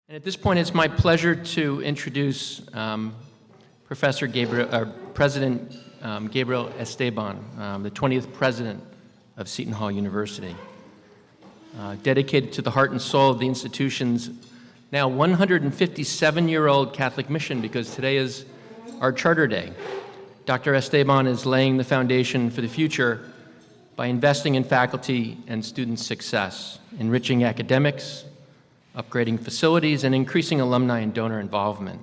And at this point, it's my pleasure to introduce President Gabriel Esteban, the 20th president of Seton Hall University. Dedicated to the heart and soul of the institution's now 157-year-old Catholic mission, because today is our Charter Day. Dr. Esteban is laying the foundation for the future by investing in faculty and student success, enriching academics, upgrading facilities, and increasing alumni and donor involvement.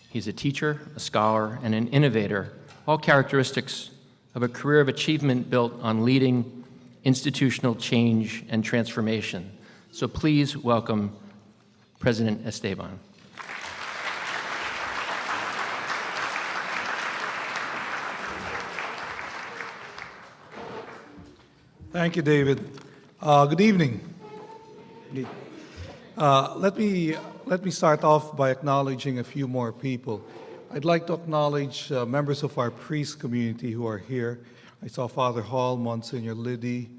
He's a teacher, a scholar, and an innovator, all characteristics of a career of achievement built on leading institutional change and transformation. So please welcome President Esteban. Thank you, David. Good evening. Let me start off by acknowledging a few more people. I'd like to acknowledge members of our priest community who are here. I saw Father Hall, Monsignor Liddy.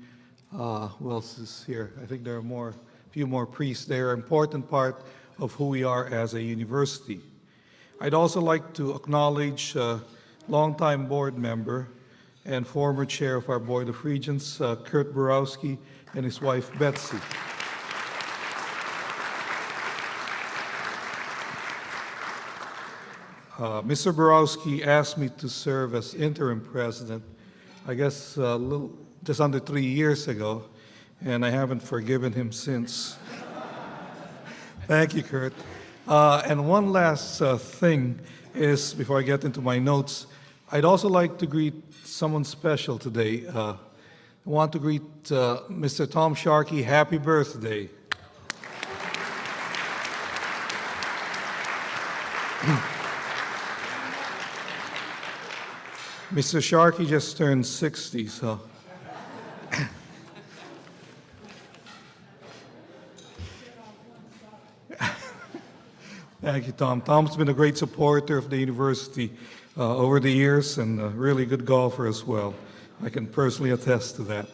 Who else is here? I think there are a few more priests. They are an important part of who we are as a university. I'd also like to acknowledge longtime board member and former chair of our Board of Regents, Kurt Borowski, and his wife, Betsy. Mr. Borowski asked me to serve as interim president, I guess just under 3 years ago, and I haven't forgiven him since. Thank you, Kurt. And one last thing is, before I get into my notes, I'd also like to greet someone special today. I want to greet Mr. Tom Sharkey, happy birthday. Mr. Sharkey just turned 60, so. Thank you, Tom. Tom's been a great supporter of the university over the years and a really good golfer as well. I can personally attest to that.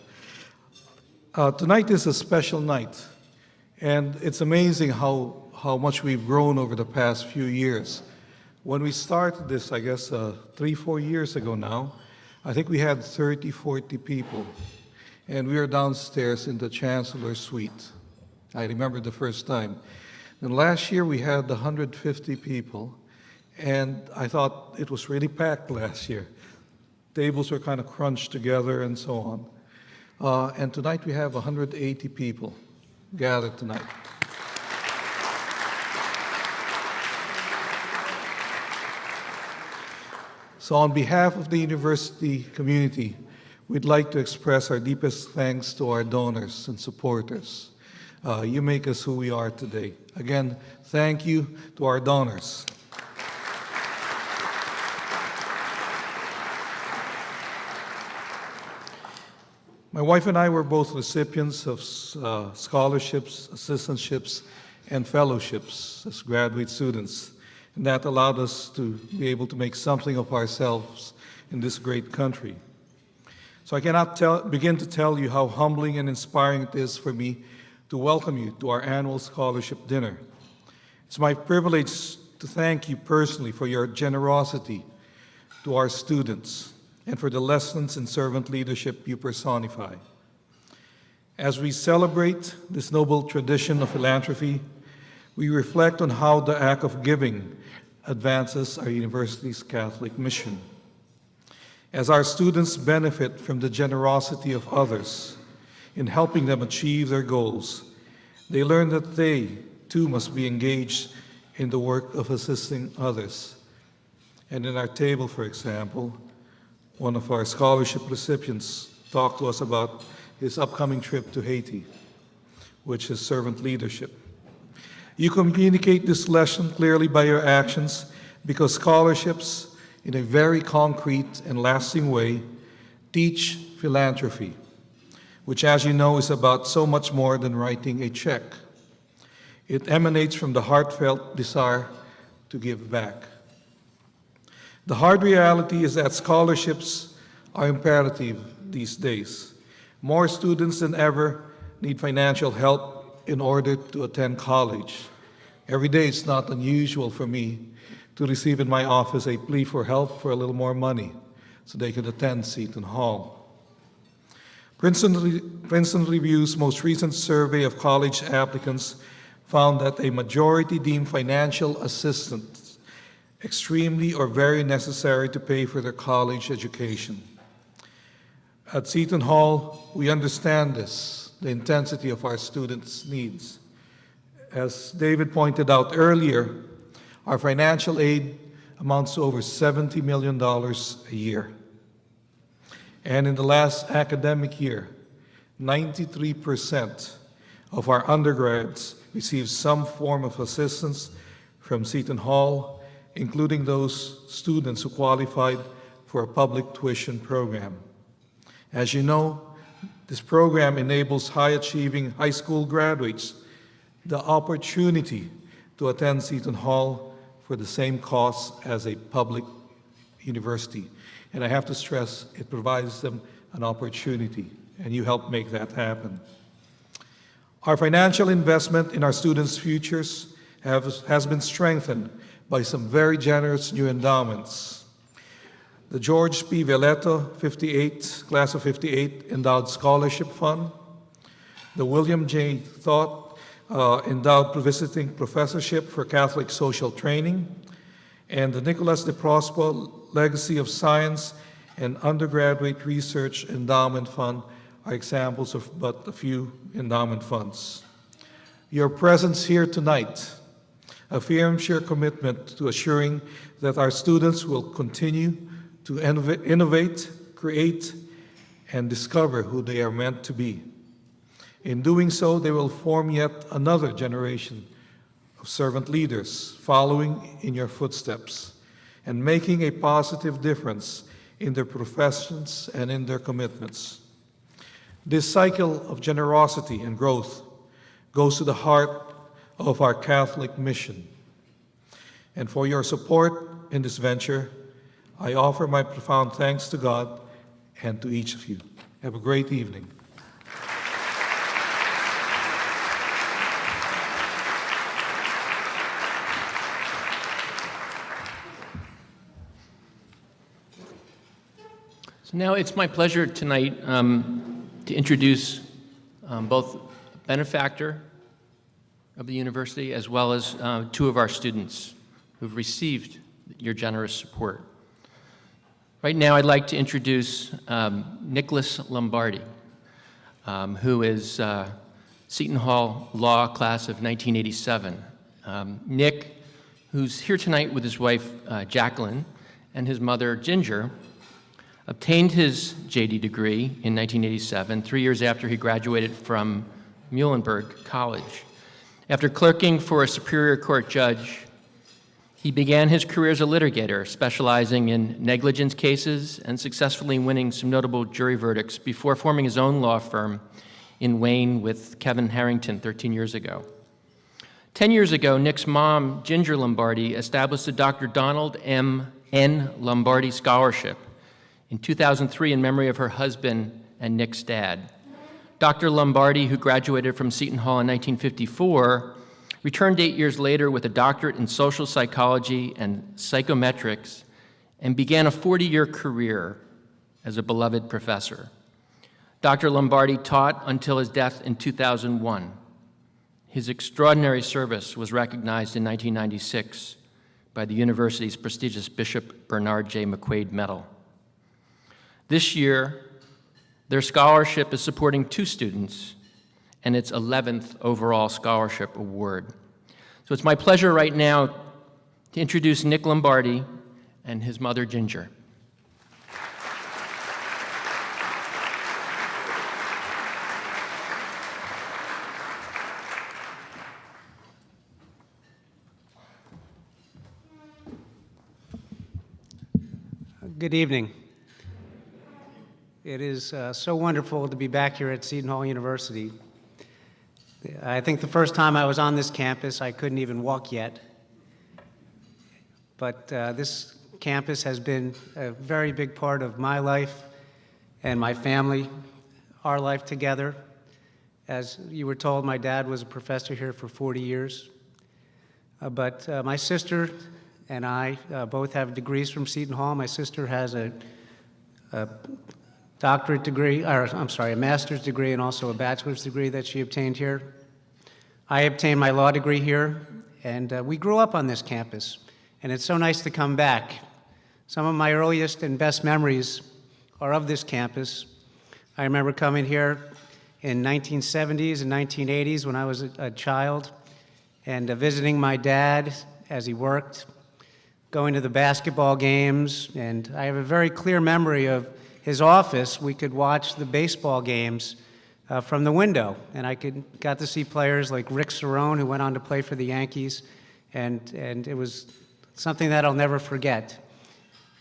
Tonight is a special night, and it's amazing how much we've grown over the past few years. When we started this, I guess 3-4 years ago now, I think we had 30, 40 people, and we were downstairs in the Chancellor's Suite. I remember the first time. And last year we had 150 people, and I thought it was really packed last year. Tables were kind of crunched together and so on. And tonight we have 180 people gathered tonight. So on behalf of the university community, we'd like to express our deepest thanks to our donors and supporters. You make us who we are today. Again, thank you to our donors. My wife and I were both recipients of scholarships, assistantships, and fellowships as graduate students. And that allowed us to be able to make something of ourselves in this great country. So I cannot begin to tell you how humbling and inspiring it is for me to welcome you to our annual scholarship dinner. It's my privilege to thank you personally for your generosity to our students and for the lessons in servant leadership you personify. As we celebrate this noble tradition of philanthropy, we reflect on how the act of giving advances our university's Catholic mission. As our students benefit from the generosity of others in helping them achieve their goals, they learn that they, too, must be engaged in the work of assisting others. And in our table, for example, one of our scholarship recipients talked to us about his upcoming trip to Haiti, which is servant leadership. You communicate this lesson clearly by your actions because scholarships, in a very concrete and lasting way, teach philanthropy, which, as you know, is about so much more than writing a check. It emanates from the heartfelt desire to give back. The hard reality is that scholarships are imperative these days. More students than ever need financial help in order to attend college. Every day it's not unusual for me to receive in my office a plea for help for a little more money so they could attend Seton Hall. Princeton Review's most recent survey of college applicants found that a majority deemed financial assistance extremely or very necessary to pay for their college education. At Seton Hall, we understand this, the intensity of our students' needs. As David pointed out earlier, our financial aid amounts to over $70 million a year. And in the last academic year, 93% of our undergrads received some form of assistance from Seton Hall, including those students who qualified for a public tuition program. As you know, this program enables high-achieving high school graduates the opportunity to attend Seton Hall for the same cost as a public university. And I have to stress, it provides them an opportunity, and you help make that happen. Our financial investment in our students' futures has been strengthened by some very generous new endowments. The George P. Valletta Class of 58 Endowed Scholarship Fund, the William J. Thought Endowed Visiting Professorship for Catholic Social Training, and the Nicholas de Prosper Legacy of Science and Undergraduate Research Endowment Fund are examples of but a few endowment funds. Your presence here tonight affirms your commitment to assuring that our students will continue to innovate, create, and discover who they are meant to be. In doing so, they will form yet another generation of servant leaders following in your footsteps and making a positive difference in their professions and in their commitments. This cycle of generosity and growth goes to the heart of our Catholic mission. And for your support in this venture, I offer my profound thanks to God and to each of you. Have a great evening. So now it's my pleasure tonight to introduce both a benefactor of the university as well as two of our students who've received your generous support. Right now I'd like to introduce Nicholas Lombardi, who is Seton Hall Law Class of 1987. Nick, who's here tonight with his wife Jacqueline and his mother Ginger, obtained his JD degree in 1987, 3 years after he graduated from Muhlenberg College. After clerking for a Superior Court judge, he began his career as a litigator, specializing in negligence cases and successfully winning some notable jury verdicts before forming his own law firm in Wayne with Kevin Harrington 13 years ago. 10 years ago, Nick's mom, Ginger Lombardi, established the Dr. Donald M. N. Lombardi Scholarship in 2003 in memory of her husband and Nick's dad. Dr. Lombardi, who graduated from Seton Hall in 1954, returned 8 years later with a doctorate in social psychology and psychometrics and began a 40-year career as a beloved professor. Dr. Lombardi taught until his death in 2001. His extraordinary service was recognized in 1996 by the university's prestigious Bishop Bernard J. McQuaid Medal. This year, their scholarship is supporting 2 students and its 11th overall scholarship award. So it's my pleasure right now to introduce Nick Lombardi and his mother, Ginger. Good evening. It is so wonderful to be back here at Seton Hall University. I think the first time I was on this campus, I couldn't even walk yet. But this campus has been a very big part of my life and my family, our life together. As you were told, my dad was a professor here for 40 years. But my sister and I both have degrees from Seton Hall. My sister has a doctorate degree, or I'm sorry, a master's degree and also a bachelor's degree that she obtained here. I obtained my law degree here, and we grew up on this campus, and it's so nice to come back. Some of my earliest and best memories are of this campus. I remember coming here in 1970s and 1980s when I was a child, and visiting my dad as he worked, going to the basketball games, and I have a very clear memory of his office. We could watch the baseball games from the window, and I got to see players like Rick Cerone, who went on to play for the Yankees, and it was something that I'll never forget.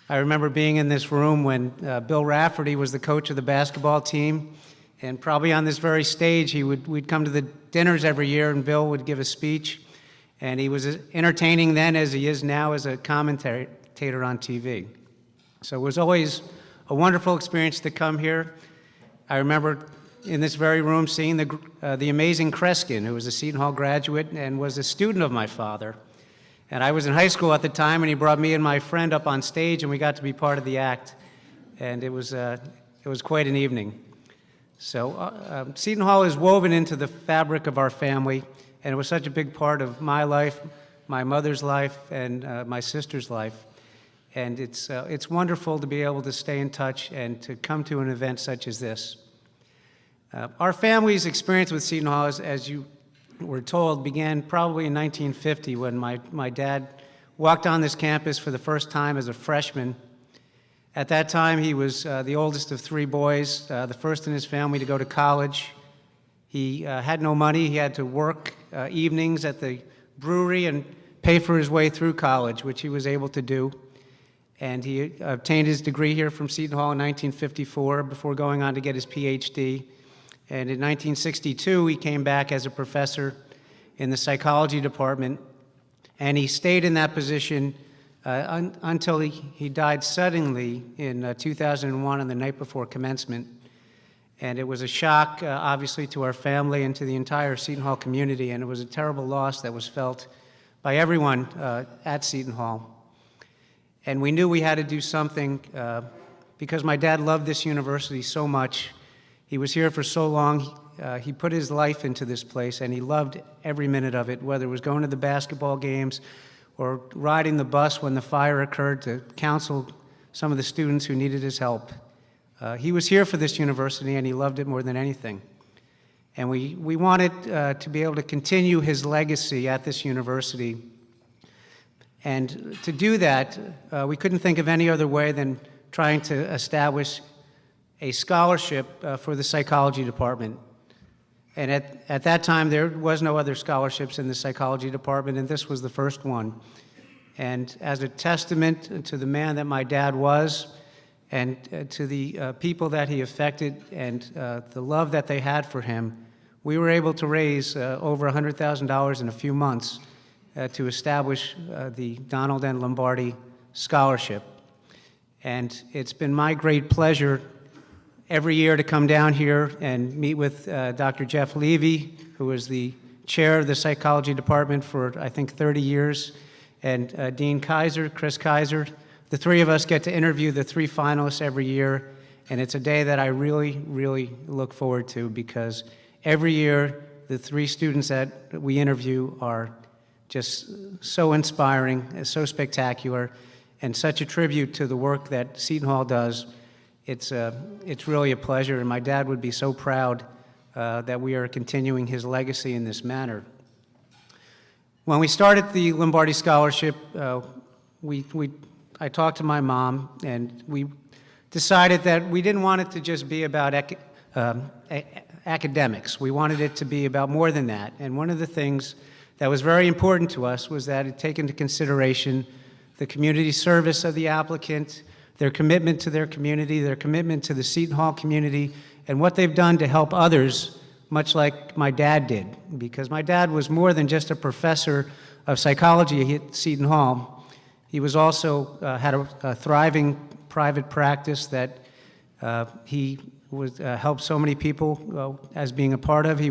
I remember being in this room when Bill Rafferty was the coach of the basketball team, and probably on this very stage, we'd come to the dinners every year, and Bill would give a speech, and he was as entertaining then as he is now as a commentator on TV. So it was always a wonderful experience to come here. I remember in this very room seeing the amazing Kreskin, who was a Seton Hall graduate and was a student of my father. And I was in high school at the time, and he brought me and my friend up on stage, and we got to be part of the act. And it was quite an evening. So Seton Hall is woven into the fabric of our family, and it was such a big part of my life, my mother's life, and my sister's life. And it's wonderful to be able to stay in touch and to come to an event such as this. Our family's experience with Seton Hall, as you were told, began probably in 1950 when my dad walked on this campus for the first time as a freshman. At that time, he was the oldest of three boys, the first in his family to go to college. He had no money. He had to work evenings at the brewery and pay for his way through college, which he was able to do. And he obtained his degree here from Seton Hall in 1954 before going on to get his PhD. And in 1962, he came back as a professor in the psychology department, and he stayed in that position until he died suddenly in 2001 on the night before commencement. And it was a shock, obviously, to our family and to the entire Seton Hall community, and it was a terrible loss that was felt by everyone at Seton Hall. And we knew we had to do something because my dad loved this university so much. He was here for so long. He put his life into this place, and he loved every minute of it, whether it was going to the basketball games or riding the bus when the fire occurred to counsel some of the students who needed his help. He was here for this university, and he loved it more than anything. And we wanted to be able to continue his legacy at this university. And to do that, we couldn't think of any other way than trying to establish a scholarship for the psychology department. And at that time, there was no other scholarships in the psychology department, and this was the first one. And as a testament to the man that my dad was, and to the people that he affected, and the love that they had for him, we were able to raise over $100,000 in a few months to establish the Donald N. Lombardi Scholarship. And it's been my great pleasure every year to come down here and meet with Dr. Jeff Levy, who was the chair of the psychology department for, I think, 30 years, and Dean Kaiser, Chris Kaiser. The three of us get to interview the three finalists every year, and it's a day that I really, really look forward to because every year the three students that we interview are just so inspiring, so spectacular, and such a tribute to the work that Seton Hall does. It's really a pleasure, and my dad would be so proud that we are continuing his legacy in this manner. When we started the Lombardi Scholarship, I talked to my mom, and we decided that we didn't want it to just be about academics. We wanted it to be about more than that. And one of the things that was very important to us was that it take into consideration the community service of the applicant, their commitment to their community, their commitment to the Seton Hall community, and what they've done to help others, much like my dad did. Because my dad was more than just a professor of psychology at Seton Hall. He was also had a thriving private practice that he helped so many people as being a part of. He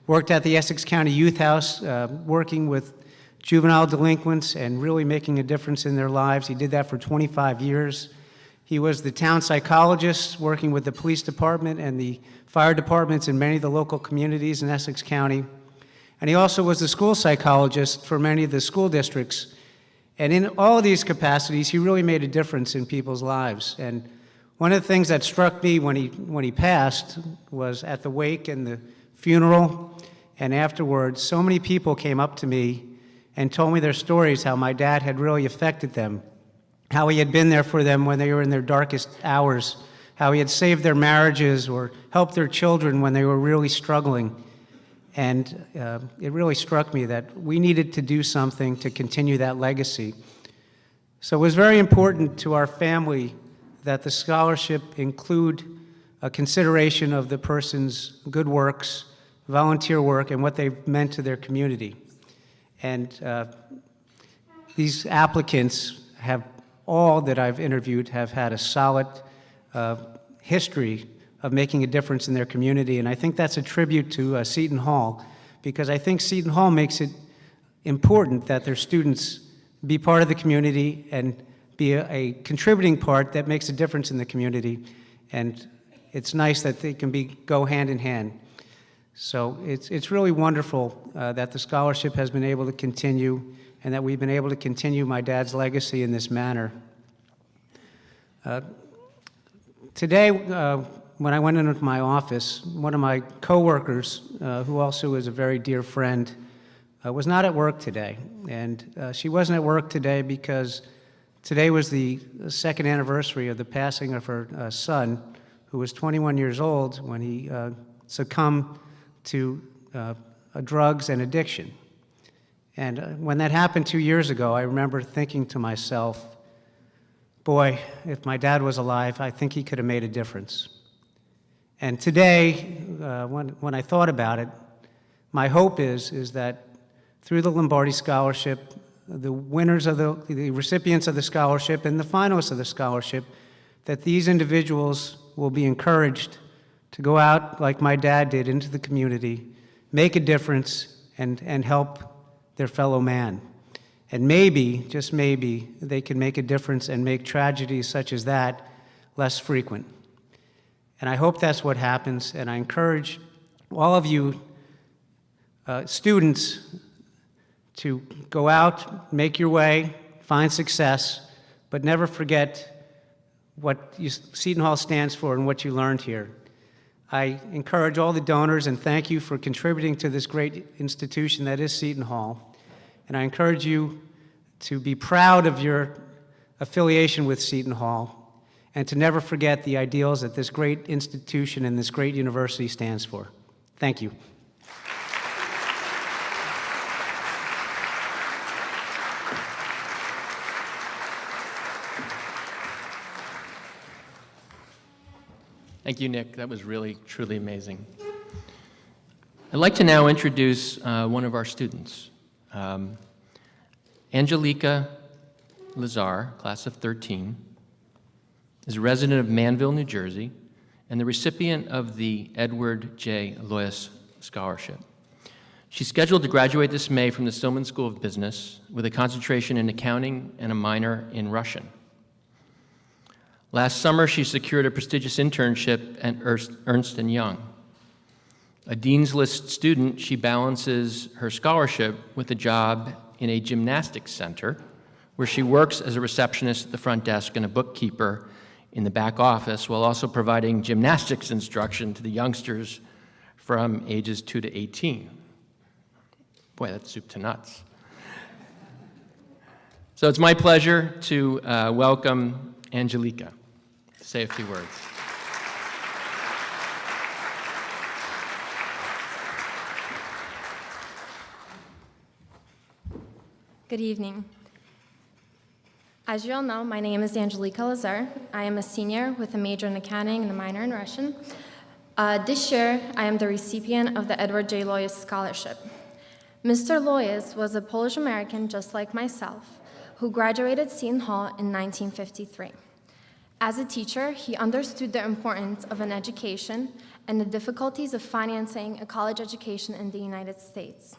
worked at the Essex County Youth House, working with juvenile delinquents and really making a difference in their lives. He did that for 25 years. He was the town psychologist working with the police department and the fire departments in many of the local communities in Essex County. And he also was the school psychologist for many of the school districts. And in all of these capacities, he really made a difference in people's lives. And one of the things that struck me when he passed was at the wake and the funeral and afterwards, so many people came up to me and told me their stories, how my dad had really affected them, how he had been there for them when they were in their darkest hours, how he had saved their marriages or helped their children when they were really struggling. And it really struck me that we needed to do something to continue that legacy. So it was very important to our family that the scholarship include a consideration of the person's good works, volunteer work, and what they've meant to their community. And these applicants have, all that I've interviewed, have had a solid history of making a difference in their community. And I think that's a tribute to Seton Hall, because I think Seton Hall makes it important that their students be part of the community and be a contributing part that makes a difference in the community. And it's nice that they can go hand in hand. So it's really wonderful that the scholarship has been able to continue and that we've been able to continue my dad's legacy in this manner. Today, when I went into my office, one of my coworkers, who also is a very dear friend, was not at work today. And she wasn't at work today because today was the second anniversary of the passing of her son, who was 21 years old when he succumbed to drugs and addiction. And when that happened 2 years ago, I remember thinking to myself, boy, if my dad was alive, I think he could have made a difference. And today, when I thought about it, my hope is that through the Lombardi Scholarship, the winners of the recipients of the scholarship and the finalists of the scholarship, that these individuals will be encouraged to go out like my dad did into the community, make a difference, and help their fellow man. And maybe, just maybe, they can make a difference and make tragedies such as that less frequent. And I hope that's what happens, and I encourage all of you students to go out, make your way, find success, but never forget what Seton Hall stands for and what you learned here. I encourage all the donors and thank you for contributing to this great institution that is Seton Hall. And I encourage you to be proud of your affiliation with Seton Hall and to never forget the ideals that this great institution and this great university stands for. Thank you. Thank you, Nick. That was really, truly amazing. I'd like to now introduce one of our students. Angelica Lazar, class of 13, is a resident of Manville, New Jersey, and the recipient of the Edward J. Loyas Scholarship. She's scheduled to graduate this May from the Stillman School of Business with a concentration in accounting and a minor in Russian. Last summer, she secured a prestigious internship at Ernst & Young. A Dean's List student, she balances her scholarship with a job in a gymnastics center where she works as a receptionist at the front desk and a bookkeeper in the back office while also providing gymnastics instruction to the youngsters from ages 2 to 18. Boy, that's soup to nuts. So it's my pleasure to welcome Angelica to say a few words. Good evening. As you all know, my name is Angelica Lazar. I am a senior with a major in accounting and a minor in Russian. This year, I am the recipient of the Edward J. Loyas Scholarship. Mr. Loyas was a Polish-American just like myself, who graduated Seton Hall in 1953. As a teacher, he understood the importance of an education and the difficulties of financing a college education in the United States.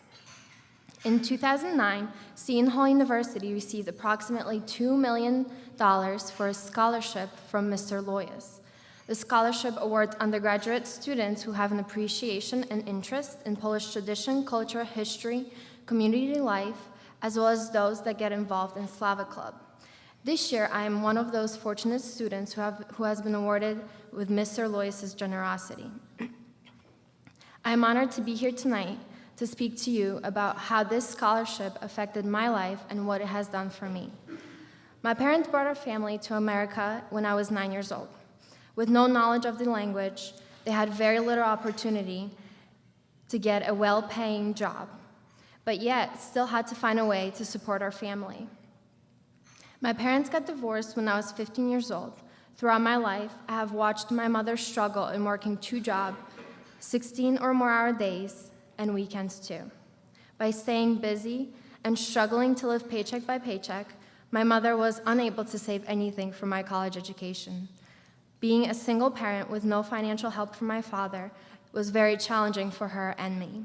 In 2009, Seton Hall University received approximately $2 million for a scholarship from Mr. Loyas. The scholarship awards undergraduate students who have an appreciation and interest in Polish tradition, culture, history, community life, as well as those that get involved in Slava Club. This year, I am one of those fortunate students who has been awarded with Mr. Loyas' generosity. I am honored to be here tonight to speak to you about how this scholarship affected my life and what it has done for me. My parents brought our family to America when I was 9 years old. With no knowledge of the language, they had very little opportunity to get a well-paying job, but yet still had to find a way to support our family. My parents got divorced when I was 15 years old. Throughout my life, I have watched my mother struggle in working 2 jobs, 16 or more hour days, and weekends too. By staying busy and struggling to live paycheck by paycheck, my mother was unable to save anything for my college education. Being a single parent with no financial help from my father was very challenging for her and me.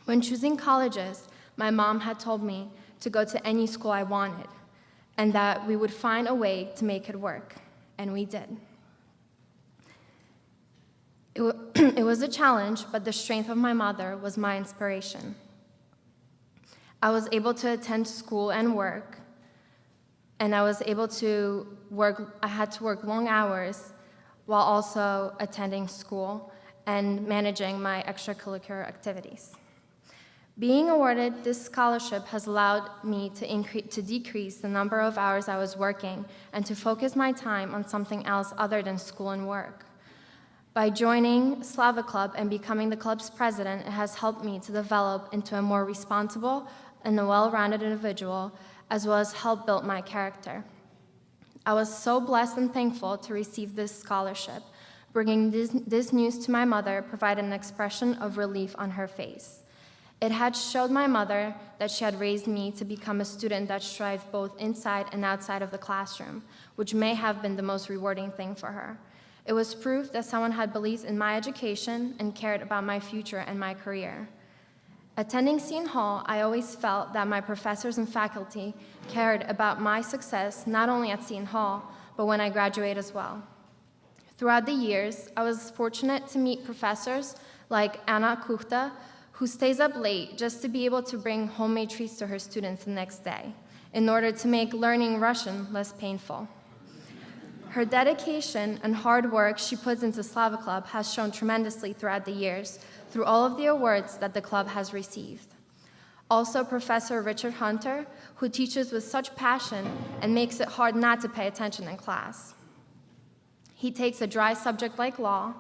When choosing colleges, my mom had told me to go to any school I wanted, and that we would find a way to make it work, and we did. It was a challenge, but the strength of my mother was my inspiration. I was able to attend school and work, and I was able to work, I had to work long hours while also attending school and managing my extracurricular activities. Being awarded this scholarship has allowed me to decrease the number of hours I was working and to focus my time on something else other than school and work. By joining Slava Club and becoming the club's president, it has helped me to develop into a more responsible and a well-rounded individual, as well as help build my character. I was so blessed and thankful to receive this scholarship. Bringing this news to my mother provided an expression of relief on her face. It had showed my mother that she had raised me to become a student that strived both inside and outside of the classroom, which may have been the most rewarding thing for her. It was proof that someone had believed in my education and cared about my future and my career. Attending Seton Hall, I always felt that my professors and faculty cared about my success not only at Seton Hall, but when I graduate as well. Throughout the years, I was fortunate to meet professors like Anna Kuchta, who stays up late just to be able to bring homemade treats to her students the next day in order to make learning Russian less painful. Her dedication and hard work she puts into Slava Club has shown tremendously throughout the years, through all of the awards that the club has received. Also, Professor Richard Hunter, who teaches with such passion and makes it hard not to pay attention in class. He takes a dry subject like law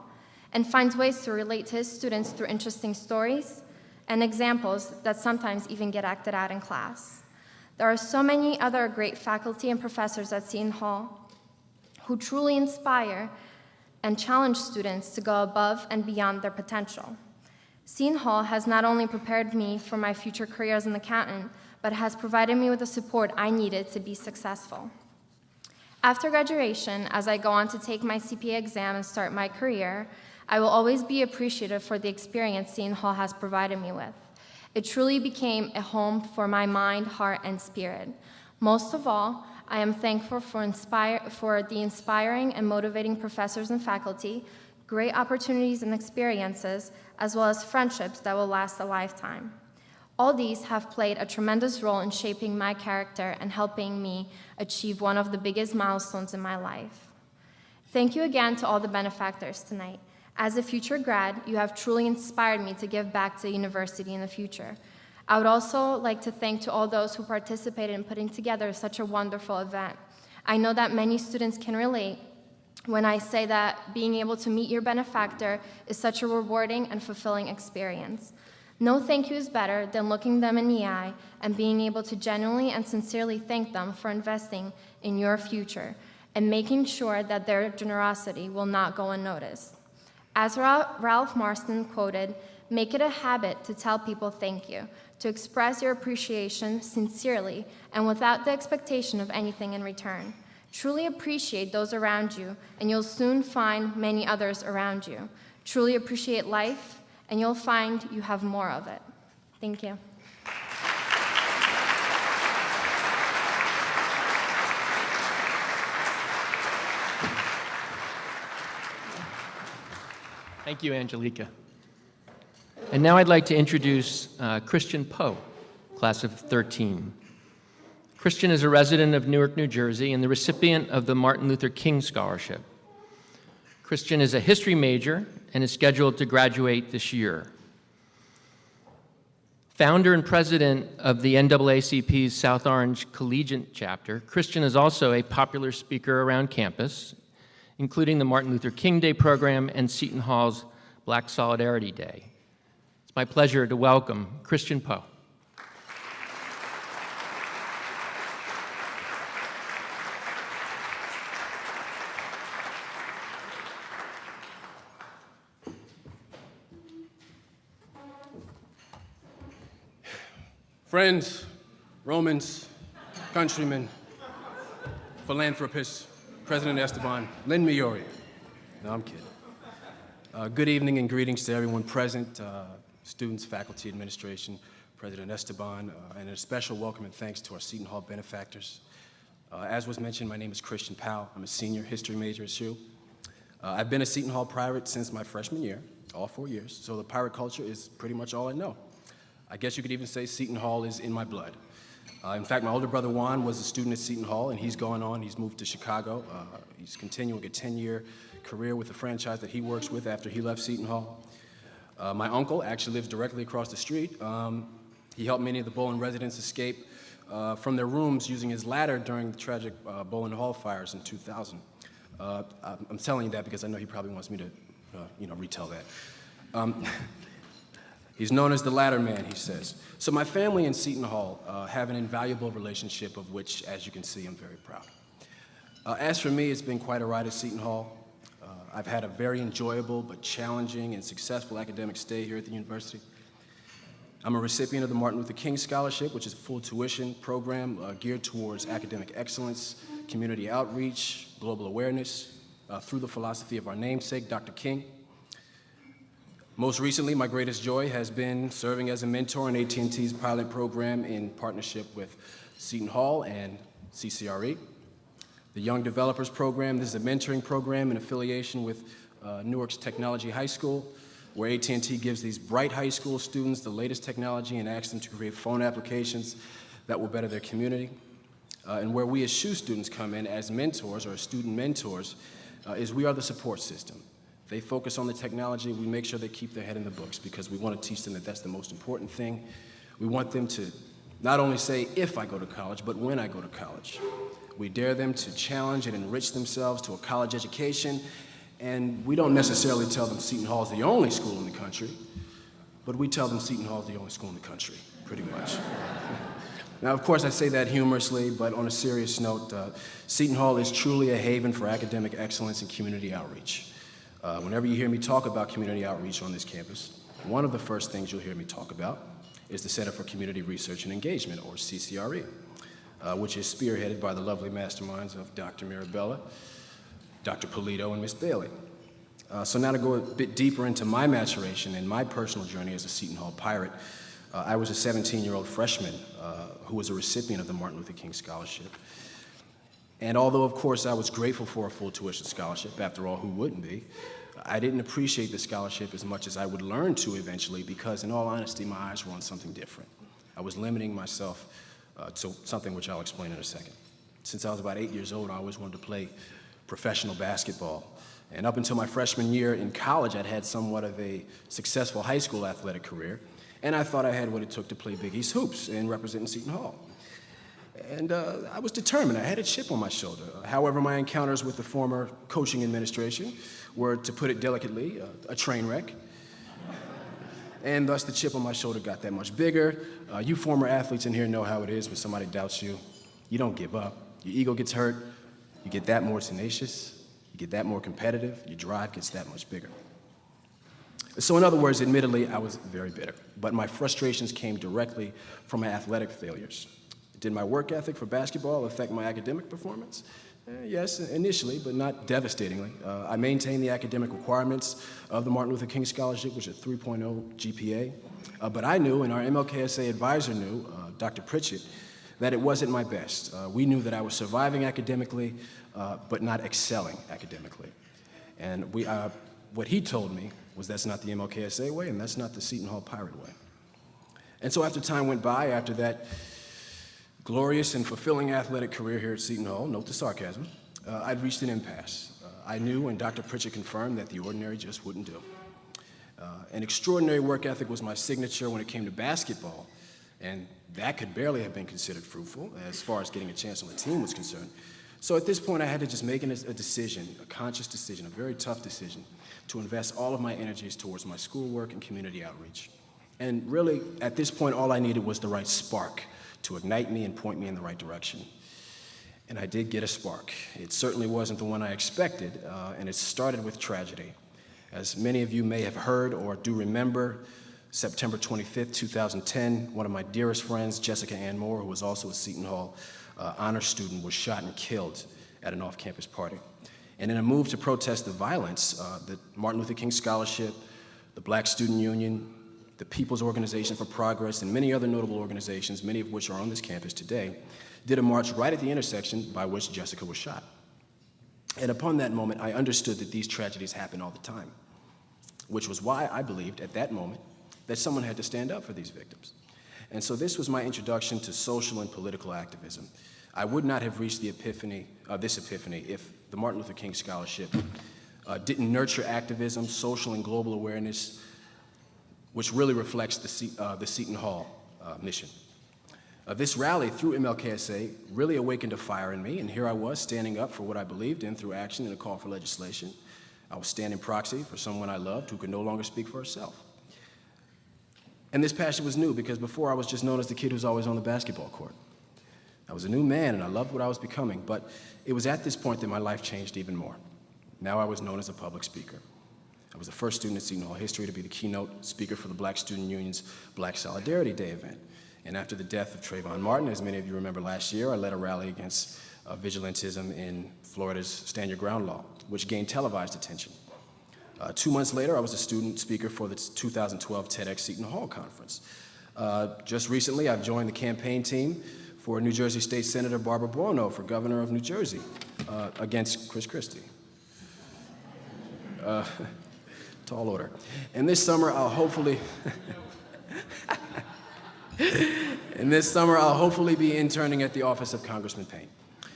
and finds ways to relate to his students through interesting stories and examples that sometimes even get acted out in class. There are so many other great faculty and professors at Seton Hall who truly inspire and challenge students to go above and beyond their potential. Seton Hall has not only prepared me for my future career as an accountant, but has provided me with the support I needed to be successful. After graduation, as I go on to take my CPA exam and start my career, I will always be appreciative for the experience Seton Hall has provided me with. It truly became a home for my mind, heart, and spirit. Most of all, I am thankful for the inspiring and motivating professors and faculty, great opportunities and experiences, as well as friendships that will last a lifetime. All these have played a tremendous role in shaping my character and helping me achieve one of the biggest milestones in my life. Thank you again to all the benefactors tonight. As a future grad, you have truly inspired me to give back to the university in the future. I would also like to thank to all those who participated in putting together such a wonderful event. I know that many students can relate when I say that being able to meet your benefactor is such a rewarding and fulfilling experience. No thank you is better than looking them in the eye and being able to genuinely and sincerely thank them for investing in your future and making sure that their generosity will not go unnoticed. As Ralph Marston quoted, "Make it a habit to tell people thank you, to express your appreciation sincerely and without the expectation of anything in return. Truly appreciate those around you, and you'll soon find many others around you. Truly appreciate life, and you'll find you have more of it." Thank you. Thank you, Angelica. And now I'd like to introduce Christian Poe, class of 13. Christian is a resident of Newark, New Jersey, and the recipient of the Martin Luther King Scholarship. Christian is a history major and is scheduled to graduate this year. Founder and president of the NAACP's South Orange Collegiate Chapter, Christian is also a popular speaker around campus, including the Martin Luther King Day program and Seton Hall's Black Solidarity Day. It's my pleasure to welcome Christian Poe. Friends, Romans, countrymen, philanthropists, President Esteban, lend me your ear. No, I'm kidding. Good evening and greetings to everyone present, students, faculty, administration, President Esteban, and a special welcome and thanks to our Seton Hall benefactors. As was mentioned, my name is Christian Powell. I'm a senior history major at SHU. I've been a Seton Hall pirate since my freshman year, all 4 years, so the pirate culture is pretty much all I know. I guess you could even say Seton Hall is in my blood. In fact, my older brother Juan was a student at Seton Hall, and he's gone on. He's moved to Chicago. He's continuing a 10-year career with the franchise that he works with after he left Seton Hall. My uncle actually lives directly across the street. He helped many of the Bowling residents escape from their rooms using his ladder during the tragic Bowling Hall fires in 2000. I'm telling you that because I know he probably wants me to, retell that. He's known as the Ladder Man, he says. So my family and Seton Hall have an invaluable relationship of which, as you can see, I'm very proud. As for me, it's been quite a ride at Seton Hall. I've had a very enjoyable but challenging and successful academic stay here at the university. I'm a recipient of the Martin Luther King Scholarship, which is a full tuition program geared towards academic excellence, community outreach, global awareness, through the philosophy of our namesake, Dr. King. Most recently, my greatest joy has been serving as a mentor in AT&T's pilot program in partnership with Seton Hall and CCRE. The Young Developers Program, this is a mentoring program in affiliation with Newark's Technology High School, where AT&T gives these bright high school students the latest technology and asks them to create phone applications that will better their community. And where we as SHU students come in as mentors or student mentors is we are the support system. They focus on the technology. We make sure they keep their head in the books because we want to teach them that that's the most important thing. We want them to not only say, if I go to college, but when I go to college. We dare them to challenge and enrich themselves to a college education. And we don't necessarily tell them Seton Hall is the only school in the country, but we tell them Seton Hall is the only school in the country, pretty much. Now, of course, I say that humorously, but on a serious note, Seton Hall is truly a haven for academic excellence and community outreach. Whenever you hear me talk about community outreach on this campus, one of the first things you'll hear me talk about is the Center for Community Research and Engagement, or CCRE, which is spearheaded by the lovely masterminds of Dr. Mirabella, Dr. Polito, and Ms. Bailey. So now to go a bit deeper into my maturation and my personal journey as a Seton Hall pirate, I was a 17-year-old freshman who was a recipient of the Martin Luther King Scholarship. And although, of course, I was grateful for a full tuition scholarship, after all, who wouldn't be, I didn't appreciate the scholarship as much as I would learn to eventually because, in all honesty, my eyes were on something different. I was limiting myself to something which I'll explain in a second. Since I was about 8 years old, I always wanted to play professional basketball. And up until my freshman year in college, I'd had somewhat of a successful high school athletic career, and I thought I had what it took to play Big East hoops and represent Seton Hall. And I was determined. I had a chip on my shoulder. However, my encounters with the former coaching administration were, to put it delicately, a train wreck. And thus the chip on my shoulder got that much bigger. You former athletes in here know how it is when somebody doubts you. You don't give up. Your ego gets hurt. You get that more tenacious. You get that more competitive. Your drive gets that much bigger. So in other words, admittedly, I was very bitter. But my frustrations came directly from my athletic failures. Did my work ethic for basketball affect my academic performance? Yes, initially, but not devastatingly. I maintained the academic requirements of the Martin Luther King Scholarship, which is a 3.0 GPA. But I knew, and our MLKSA advisor knew, Dr. Pritchett, that it wasn't my best. We knew that I was surviving academically, but not excelling academically. And what he told me was that's not the MLKSA way, and that's not the Seton Hall Pirate way. And so after time went by, after that glorious and fulfilling athletic career here at Seton Hall, note the sarcasm, I'd reached an impasse. I knew, and Dr. Pritchett confirmed, that the ordinary just wouldn't do. An extraordinary work ethic was my signature when it came to basketball, and that could barely have been considered fruitful as far as getting a chance on the team was concerned. So at this point, I had to just make a decision, a conscious decision, a very tough decision, to invest all of my energies towards my schoolwork and community outreach. And really, at this point, all I needed was the right spark to ignite me and point me in the right direction. And I did get a spark. It certainly wasn't the one I expected, and it started with tragedy. As many of you may have heard or do remember, September 25th, 2010, one of my dearest friends, Jessica Ann Moore, who was also a Seton Hall honor student, was shot and killed at an off-campus party. And in a move to protest the violence, the Martin Luther King Scholarship, the Black Student Union, the People's Organization for Progress, and many other notable organizations, many of which are on this campus today, did a march right at the intersection by which Jessica was shot. And upon that moment, I understood that these tragedies happen all the time, which was why I believed at that moment that someone had to stand up for these victims. And so this was my introduction to social and political activism. I would not have reached this epiphany if the Martin Luther King Scholarship didn't nurture activism, social and global awareness, which really reflects the Seton Hall mission. This rally through MLKSA really awakened a fire in me, and here I was standing up for what I believed in through action and a call for legislation. I was standing proxy for someone I loved who could no longer speak for herself. And this passion was new because before I was just known as the kid who's always on the basketball court. I was a new man and I loved what I was becoming, but it was at this point that my life changed even more. Now I was known as a public speaker. I was the first student in Seton Hall history to be the keynote speaker for the Black Student Union's Black Solidarity Day event. And after the death of Trayvon Martin, as many of you remember last year, I led a rally against vigilantism in Florida's Stand Your Ground law, which gained televised attention. 2 months later, I was a student speaker for the 2012 TEDx Seton Hall Conference. Just recently, I've joined the campaign team for New Jersey State Senator Barbara Buono for governor of New Jersey against Chris Christie. Tall order. And this summer, I'll hopefully be interning at the office of Congressman Payne.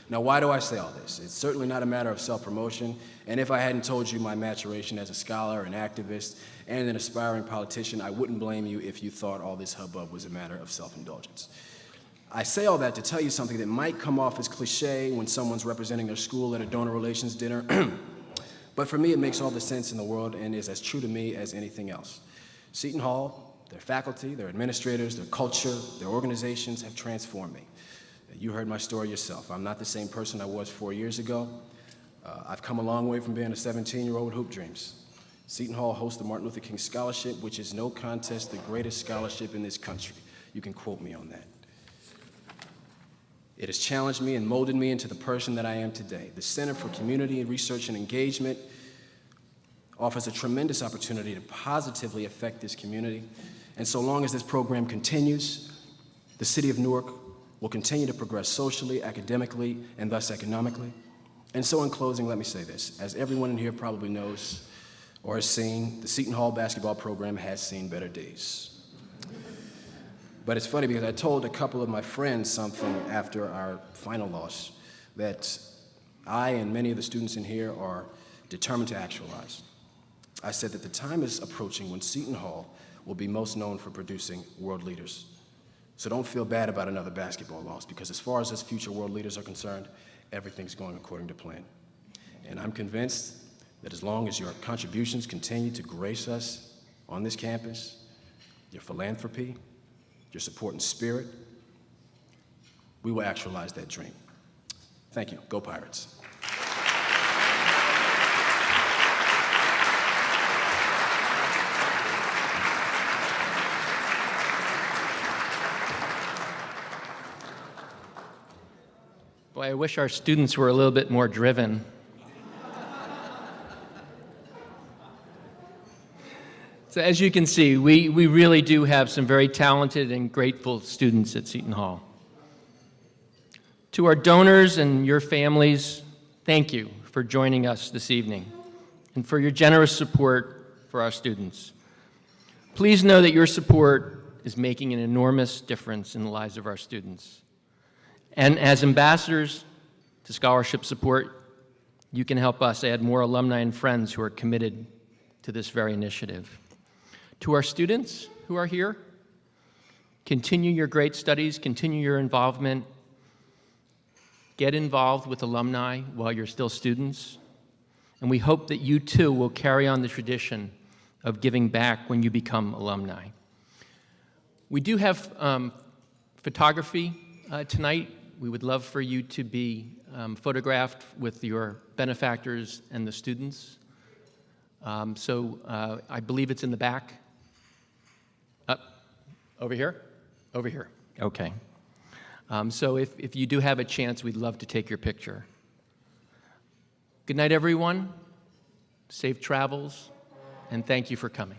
Now, why do I say all this? It's certainly not a matter of self-promotion, and if I hadn't told you my maturation as a scholar, an activist, and an aspiring politician, I wouldn't blame you if you thought all this hubbub was a matter of self-indulgence. I say all that to tell you something that might come off as cliche when someone's representing their school at a donor relations dinner, but for me it makes all the sense in the world and is as true to me as anything else. Seton Hall, their faculty, their administrators, their culture, their organizations have transformed me. You heard my story yourself. I'm not the same person I was 4 years ago. I've come a long way from being a 17-year-old with hoop dreams. Seton Hall hosts the Martin Luther King Scholarship, which is no contest the greatest scholarship in this country. You can quote me on that. It has challenged me and molded me into the person that I am today. The Center for Community Research and Engagement offers a tremendous opportunity to positively affect this community. And so long as this program continues, the city of Newark will continue to progress socially, academically, and thus economically. And so in closing, let me say this. As everyone in here probably knows or has seen, the Seton Hall basketball program has seen better days. But it's funny because I told a couple of my friends something after our final loss that I and many of the students in here are determined to actualize. I said that the time is approaching when Seton Hall will be most known for producing world leaders. So don't feel bad about another basketball loss, because as far as us future world leaders are concerned, everything's going according to plan. And I'm convinced that as long as your contributions continue to grace us on this campus, your philanthropy, your support and spirit, we will actualize that dream. Thank you. Go Pirates. Boy, I wish our students were a little bit more driven. So as you can see, we really do have some very talented and grateful students at Seton Hall. To our donors and your families, thank you for joining us this evening and for your generous support for for our students. Please know that your support is making an enormous difference in the lives of our students. And as ambassadors to scholarship support, you can help us add more alumni and friends who are committed to this very initiative. To our students who are here, continue your great studies, continue your involvement. Get involved with alumni while you're still students. And we hope that you too will carry on the tradition of giving back when you become alumni. We do have photography tonight. We would love for you to be photographed with your benefactors and the students. I believe it's in the back. Over here? Over here. Okay. So if you do have a chance, we'd love to take your picture. Good night, everyone. Safe travels, and thank you for coming.